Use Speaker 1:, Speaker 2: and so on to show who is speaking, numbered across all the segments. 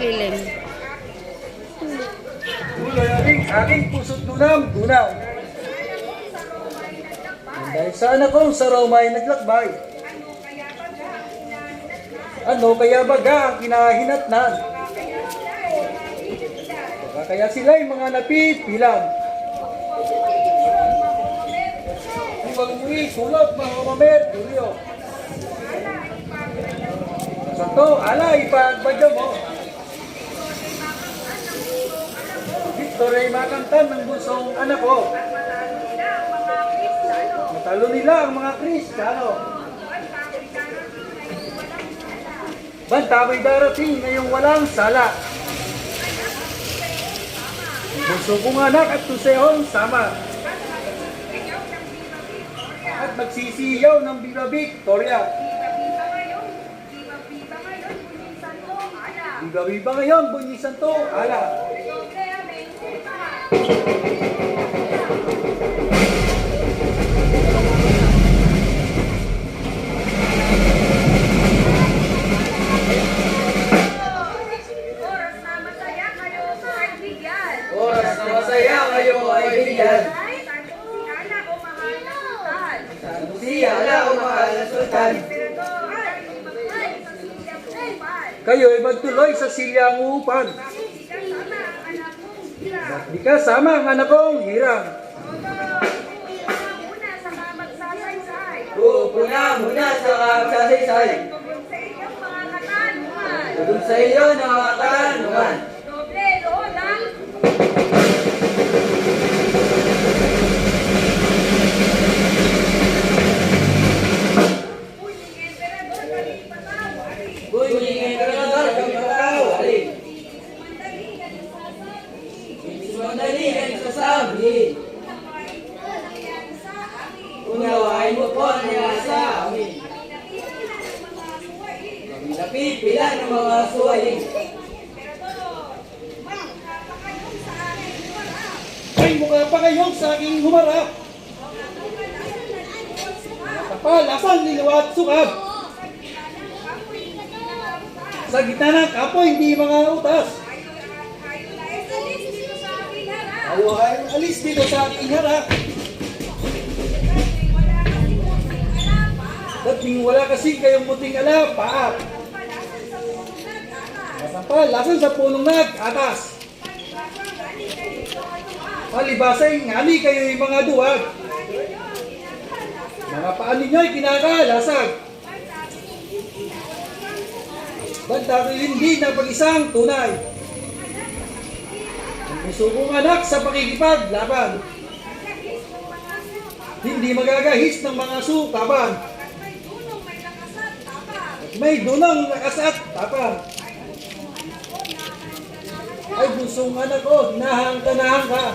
Speaker 1: lilim.
Speaker 2: Tuloy aking puso't dunam-dunaw. Dahil sa anak kong sa Roma ay naglakbay. Ano kaya baga ang kinahinatnan? Baka kaya sila'y mga napipilang. Huwag mong isulot mga mamer, Julio. Sa to, ala, ipagbadya mo. Victor ay makantan ng busong anak ko. Matalo nila ang mga Kristiyano. Banta may darating ngayong walang sala. Buso kong anak at tusehong sama. At magsisiyaw ng Viva Victoria. Viva Viva ngayon, Bunyi Santo, ala.
Speaker 3: Oras na masaya kayo ay bigyan. Si Ala o mahal na sultan.
Speaker 2: Kayo ay magtuloy sa silyang upan. At di kasama ang anak kong hirang.
Speaker 3: Pupuna muna sa kagsasaysay. Tulog sa iyo na mga katanungan. Bunyi emperador kami patawari. Sumandali ang sasabi. Unawain mo po ang nasa amin. Kami napipila ng mga suwayin.
Speaker 2: Ay mukha pa kayong sa aking humarap. Kapalasan niliwat sukab. Sa gitna ng kapoy, hindi mga utas. Ayaw alis dito sa aking harap. Dating wala kasing kayong muting ala, paap. Kapalasan sa punong nag-atas. Palibasay ngani kayo'y mga duwag. Mga paan ninyo'y kinakalasag. Banta ko'y hindi na pag-isang tunay. Ang gusto kong anak sa pakikipaglaban. Hindi magagahis ng mga sukaban. At may dunang lakas at tapang. Ay gustong anak ko, hinahang ka.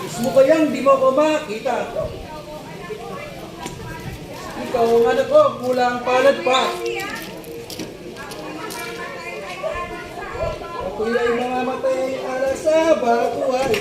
Speaker 2: Mismo kayang di mo ko makita. Ikaw ang anak ko, kulang palad pa. Ako'y ay mamamatay ala sa bakuhay.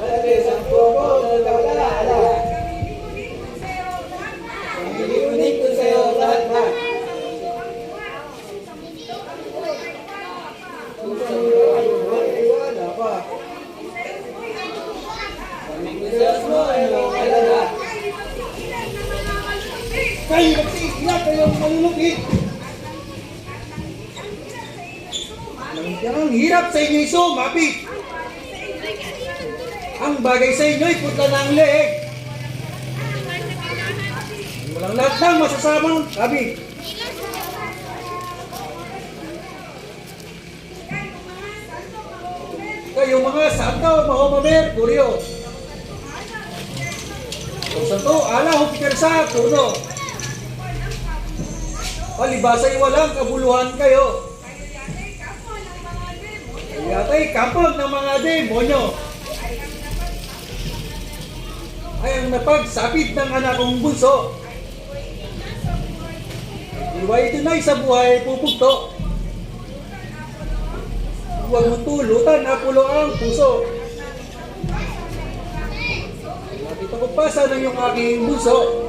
Speaker 3: Alas ang pogo ng kakalala. Pagiliunin ko sa iyo lahat na. Wala pa. Pagiliunin mo ay mga alala.
Speaker 2: Kayo nagsisilap kayong malulupit. Ang hirap sa inyo'y sumapit. Ang bagay sa inyo'y putla ng leeg. Walang lahat ng masasamang kabig. Kayo mga santo, mahomamer, kuryo. Kung santo, ala, hupikar sa turno. Palibasa'y walang kabuluhan kayo. Yata'y kapag ng mga demonyo. Ay ang napagsapit ng anak kong bunso. Iway tunay sa buhay pupugto. Huwag mong tulutan na pulo ang puso. ito ko pasa ng yung aking bunso.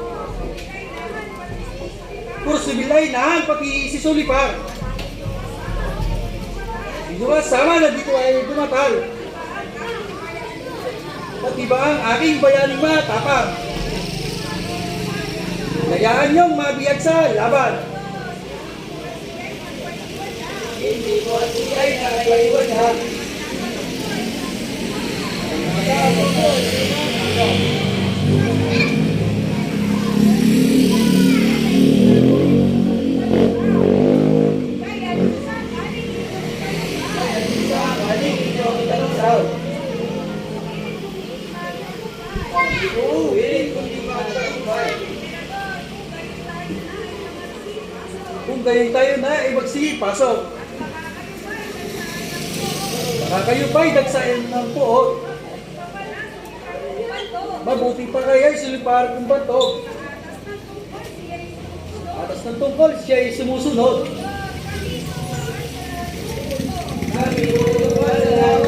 Speaker 2: Puro sibilay na pati si Sulipar. Hindi ba sama na dito ay dumatal. Pati ba ang aking bayaning matapang? Hayaan niyong mabiyag sa laban.
Speaker 3: Hindi ko at siya'y nakaiwanan.
Speaker 2: Kung gayon tayo na, ay magsige, pasok. Baka kayo ba'y dagsain ng puot? Mabuti pa kaya Sulipar kung bato. Atas ng tungkol, siya ay sumusunod.
Speaker 3: Kami uwala